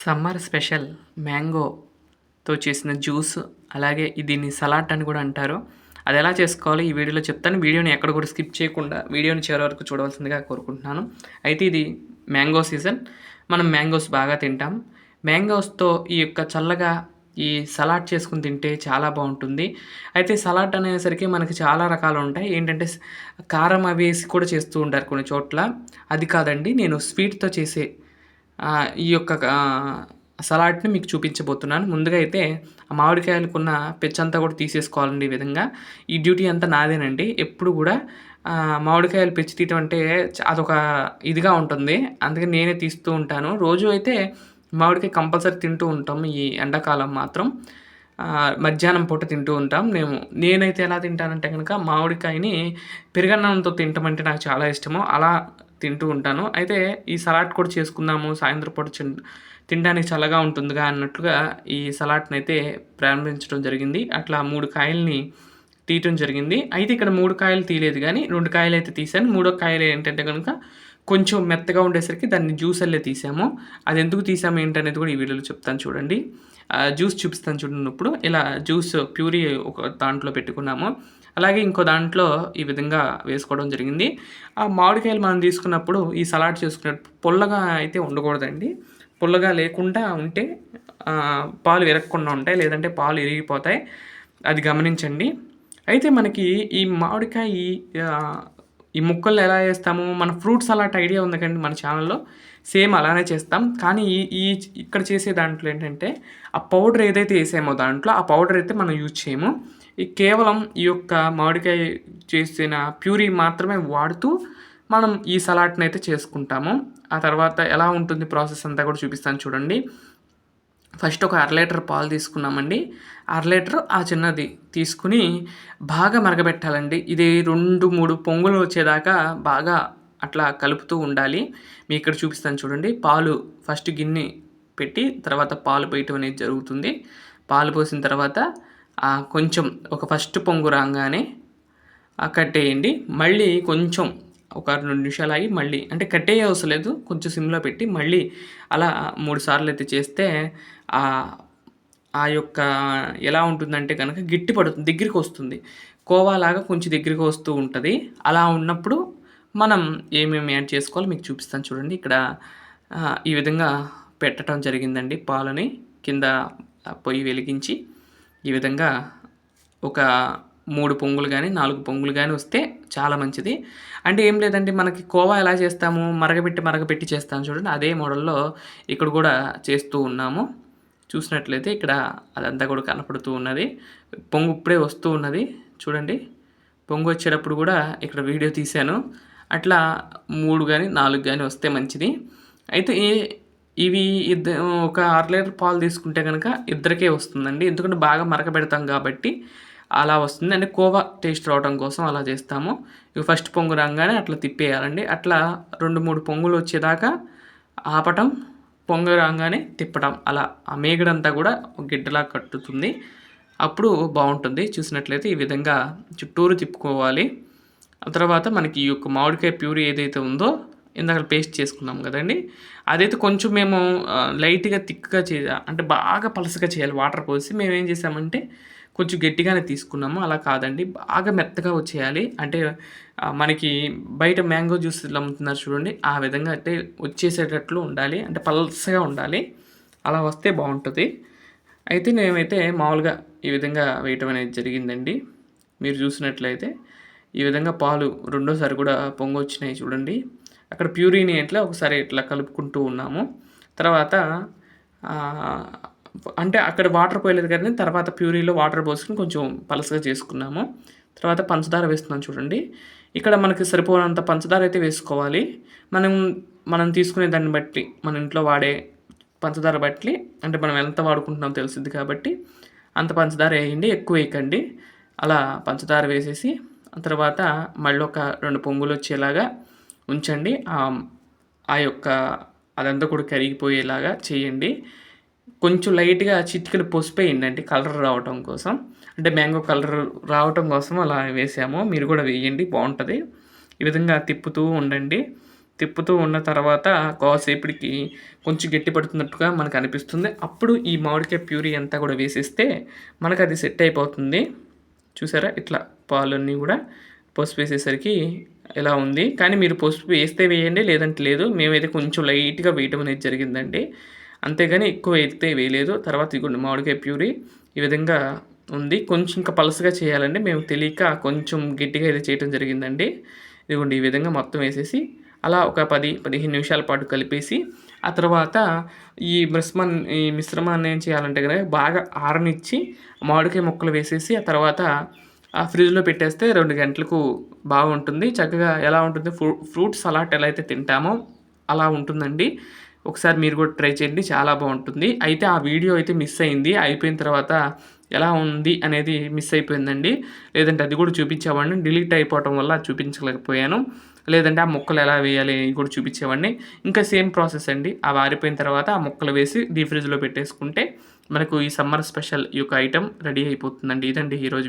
Summer special మ్యాంగోతో చేసిన juice, అలాగే దీన్ని సలాడ్ అని కూడా అంటారు. అది ఎలా చేసుకోవాలో ఈ వీడియోలో చెప్తాను. వీడియోని ఎక్కడ కూడా స్కిప్ చేయకుండా వీడియోని చివరి వరకు చూడవలసిందిగా కోరుకుంటున్నాను. అయితే ఇది మ్యాంగో సీజన్. మనం మ్యాంగోస్ బాగా తింటాం. మ్యాంగోస్‌తో ఈ యొక్క చల్లగా ఈ సలాడ్ చేసుకొని తింటే చాలా బావుంటుంది. అయితే సలాడ్ అనేసరికి మనకి చాలా రకాలుంటాయి. ఏంటంటే కారం అవి వేసి కూడా చేస్తూ ఉంటారు కొన్ని చోట్ల. అది కాదండి, నేను స్వీట్‌తో చేసే ఈ యొక్క సలాడ్‌ని మీకు చూపించబోతున్నాను. ముందుగా అయితే ఆ మామిడికాయలకున్న పెచ్చంతా కూడా తీసేసుకోవాలండి ఈ విధంగా. ఈ డ్యూటీ అంతా నాదేనండి. ఎప్పుడు కూడా మామిడికాయలు పెచ్చు తీయటం అంటే అదొక ఇదిగా ఉంటుంది. అందుకని నేనే తీస్తూ ఉంటాను. రోజు అయితే మామిడికాయ కంపల్సరీ తింటూ ఉంటాం ఈ ఎండాకాలం మాత్రం. మధ్యాహ్నం పూట తింటూ ఉంటాం. నేనైతే ఎలా తింటానంటే గనక మామిడికాయని పెరుగన్నంతో తినటం అంటే నాకు చాలా ఇష్టము. అలా తింటూ ఉంటాను. అయితే ఈ సలాడ్ కూడా చేసుకుందాము సాయంత్రం పూట తినడానికి చల్లగా ఉంటుందిగా అన్నట్లుగా ఈ సలాడ్‌నైతే ప్రారంభించడం జరిగింది. అట్లా 3 కాయల్ని తీయటం జరిగింది. అయితే ఇక్కడ 3 కాయలు తీయలేదు గానీ 2 కాయలైతే తీశాను. మూడో కాయలు ఏంటంటే గనుక కొంచెం మెత్తగా ఉండేసరికి దాన్ని జ్యూసల్లే తీసాము. అదెందుకు తీసాము ఏంటనేది కూడా ఈ వీడియోలో చెప్తాను చూడండి. జ్యూస్ చూపిస్తాను చూడండి ఇప్పుడు. ఇలా జ్యూస్ ప్యూరీ ఒక దాంట్లో పెట్టుకున్నాము. అలాగే ఇంకో దాంట్లో ఈ విధంగా వేసుకోవడం జరిగింది. ఆ మామిడికాయలు మనం తీసుకున్నప్పుడు ఈ సలాడ్ చేసుకున్నప్పుడు పుల్లగా అయితే ఉండకూడదండి. పుల్లగా లేకుండా ఉంటే పాలు విరగకుండా ఉంటాయి. లేదంటే పాలు ఇరిగిపోతాయి. అది గమనించండి. అయితే మనకి ఈ మామిడికాయి ఈ ముక్కల్ని ఎలా చేస్తాము? మన ఫ్రూట్ సలాడ్ ఐడియా ఉంది కదండీ మన ఛానల్‌లో. సేమ్ అలానే చేస్తాం. కానీ ఈ ఈ ఇక్కడ చేసే దాంట్లో ఏంటంటే ఆ పౌడర్ ఏదైతే ఏసామో దాంట్లో ఆ పౌడర్ అయితే మనం యూజ్ చేయము. కేవలం ఈ యొక్క మామిడికాయ చేసిన ప్యూరీ మాత్రమే వాడుతూ మనం ఈ సలాడ్‌నైతే చేసుకుంటాము. ఆ తర్వాత ఎలా ఉంటుంది ప్రాసెస్ అంతా కూడా చూపిస్తాను చూడండి. ఫస్ట్ ఒక అర లీటర్ పాలు తీసుకున్నామండి. అర లీటర్ ఆ చిన్నది తీసుకొని బాగా మరగబెట్టాలండి. ఇది 2, 3 పొంగులు వచ్చేదాకా బాగా అట్లా కలుపుతూ ఉండాలి. ఇక్కడ చూపిస్తాను చూడండి. పాలు ఫస్ట్ గిన్నె పెట్టి తర్వాత పాలు పోయటం అనేది జరుగుతుంది. పాలు పోసిన తర్వాత కొంచెం ఒక ఫస్ట్ పొంగు రాంగానే కట్టేయండి. మళ్ళీ కొంచెం ఒక 2 నిమిషాలు ఆగి మళ్ళీ అంటే కట్టేయవసరం లేదు. కొంచెం సిమ్‌లో పెట్టి మళ్ళీ అలా 3 సార్లు అయితే చేస్తే ఆ యొక్క ఎలా ఉంటుందంటే గనక గట్టి పడుతుంది. దగ్గరికొస్తుంది. కోవాలాగా కొంచెం దగ్గరికి వస్తూ ఉంటది. అలా ఉన్నప్పుడు మనం ఏమేమి యాడ్ చేసుకోవాలో మీకు చూపిస్తాను చూడండి. ఇక్కడ ఈ విధంగా పెట్టటం జరిగిందండి పాలని. కింద పొయ్యి వెలిగించి ఈ విధంగా ఒక 3 పొంగులు గానీ, 4 పొంగులు గానీ వస్తే చాలా మంచిది. అంటే ఏం లేదండి, మనకి కోవా ఎలా చేస్తాము? మరగబెట్టి చేస్తాం చూడండి. అదే మోడల్‌లో ఇక్కడ కూడా చేస్తూ ఉన్నాము. చూసినట్లయితే ఇక్కడ అదంతా కూడా కనపడుతూ ఉన్నది. పొంగు ఇప్పుడే వస్తూ ఉన్నది చూడండి. పొంగు వచ్చేటప్పుడు కూడా ఇక్కడ వీడియో తీశాను. అట్లా 3 గానీ, 4 గానీ వస్తే మంచిది. అయితే ఇవి ఒక అర లీటర్ పాలు తీసుకుంటే గనక ఇద్దరికే వస్తుందండి. ఎందుకంటే బాగా మరగబెడతాం కాబట్టి అలా వస్తుంది. అంటే కోవా టేస్ట్ రావడం కోసం అలా చేస్తాము. ఇవి ఫస్ట్ పొంగు రాంగానే అట్లా తిప్పేయాలండి. అట్లా 2, 3 పొంగులు వచ్చేదాకా ఆపటం, పొంగు రాంగానే తిప్పటం. అలా ఆ మేగడంతా కూడా గిడ్డలా కట్టుతుంది. అప్పుడు బావుంటుంది. చూసినట్లయితే ఈ విధంగా చుట్టూరు తిప్పుకోవాలి. ఆ తర్వాత మనకి ఈ యొక్క మామిడికాయ ప్యూరీ ఏదైతే ఉందో ఇందాక పేస్ట్ చేసుకున్నాం కదండీ! అదైతే కొంచెం మేము లైట్‌గా థిక్‌గా అంటే బాగా పలసగా చేయాలి వాటర్ పోసి. మేమేం చేసామంటే కొంచెం గట్టిగానే తీసుకున్నాము. అలా కాదండి, బాగా మెత్తగా వచ్చేయాలి. అంటే మనకి బయట మ్యాంగో జ్యూస్‌లు అమ్ముతున్నారు చూడండి. ఆ విధంగా అంటే వచ్చేసేటట్లు ఉండాలి. అంటే పల్చగా ఉండాలి. అలా వస్తే బావుంటది. అయితే మేమైతే మామూలుగా ఈ విధంగా వేయటం అనేది జరిగిందండి. మీరు చూసినట్లయితే ఈ విధంగా పాలు రెండోసారి కూడా పొంగొచ్చినాయి చూడండి. అక్కడ ప్యూరీని ఒకసారి ఇట్లా కలుపుకుంటూ ఉన్నాము. తర్వాత అంటే అక్కడ వాటర్ పోయలేదు కానీ తర్వాత ప్యూరీలో వాటర్ పోసుకొని కొంచెం పలసగా చేసుకున్నాము. తర్వాత పంచదార వేస్తున్నాను చూడండి. ఇక్కడ మనకి సరిపోనంత పంచదార అయితే వేసుకోవాలి. మనం తీసుకునే దాన్ని బట్టి, మన ఇంట్లో వాడే పంచదార బట్టి, అంటే మనం ఎంత వాడుకుంటున్నామో తెలిసిద్ది కాబట్టి అంత పంచదార వేయండి. ఎక్కువ వేయకండి. అలా పంచదార వేసేసి తర్వాత మళ్ళీ ఒక 2 పొంగులు వచ్చేలాగా ఉంచండి. ఆ యొక్క అదంతా కూడా కరిగిపోయేలాగా చేయండి. కొంచెం లైట్‌గా చిటికెడు పసుపేయండండి కలర్ రావటం కోసం. అంటే మ్యాంగో కలర్ రావటం కోసం అలా వేసాము. మీరు కూడా వేయండి, బావుంటది. ఈ విధంగా తిప్పుతూ ఉండండి. తిప్పుతూ ఉన్న తర్వాత కాసేపటికి కొంచెం గట్టి పడుతున్నట్టుగా మనకు అనిపిస్తుంది. అప్పుడు ఈ మామిడికాయ ప్యూరీ అంతా కూడా వేసేస్తే మనకది సెట్ అయిపోతుంది. చూసారా? ఇట్లా పాలన్నీ గూడా పసుపు వేసేసరికి ఇలా ఉంది. కానీ మీరు పసుపు వేస్తే వేయండి, లేదంటే లేదు. మేమైతే కొంచెం లైట్‌గా వేయటం అనేది జరిగిందండి. అంతేగాని ఎక్కువ అయితే వేయలేదు. తర్వాత ఇదిగోండి మామిడికాయ ప్యూరీ ఈ విధంగా ఉంది. కొంచెం ఇంకా పలసగా చేయాలండి. మేము తెలియక కొంచెం గట్టిగా అయితే చేయటం జరిగిందండి. ఇదిగోండి ఈ విధంగా మొత్తం వేసేసి అలా ఒక 10, 15 నిమిషాల పాటు కలిపేసి ఆ తర్వాత ఈ మిశ్రమాన్ని ఏం చేయాలంటే గనక బాగా ఆరనిచ్చి మామిడికాయ ముక్కలు వేసేసి ఆ తర్వాత ఫ్రిడ్జ్‌లో పెట్టేస్తే 2 గంటలకు బాగుంటుంది. చక్కగా ఎలా ఉంటుంది ఫ్రూట్ సలాడ్ ఎలా అయితే తింటామో అలా ఉంటుందండి. ఒకసారి మీరు కూడా ట్రై చేయండి. చాలా బావుంటుంది. అయితే ఆ వీడియో అయితే మిస్ అయింది. అయిపోయిన తర్వాత ఎలా ఉంది అనేది మిస్ అయిపోయిందండి. లేదంటే అది కూడా చూపించేవాడిని. డిలీట్ అయిపోవటం వల్ల చూపించలేకపోయాను. లేదంటే ఆ ముక్కలు ఎలా వేయాలి అని కూడా చూపించేవాడిని. ఇంకా సేమ్ ప్రాసెస్ అండి. అవి ఆరిపోయిన తర్వాత ఆ ముక్కలు వేసి డీప్ ఫ్రిడ్జ్‌లో పెట్టేసుకుంటే మనకు ఈ సమ్మర్ స్పెషల్ ఈ యొక్క ఐటెమ్ రెడీ అయిపోతుందండి. ఇదండి ఈరోజు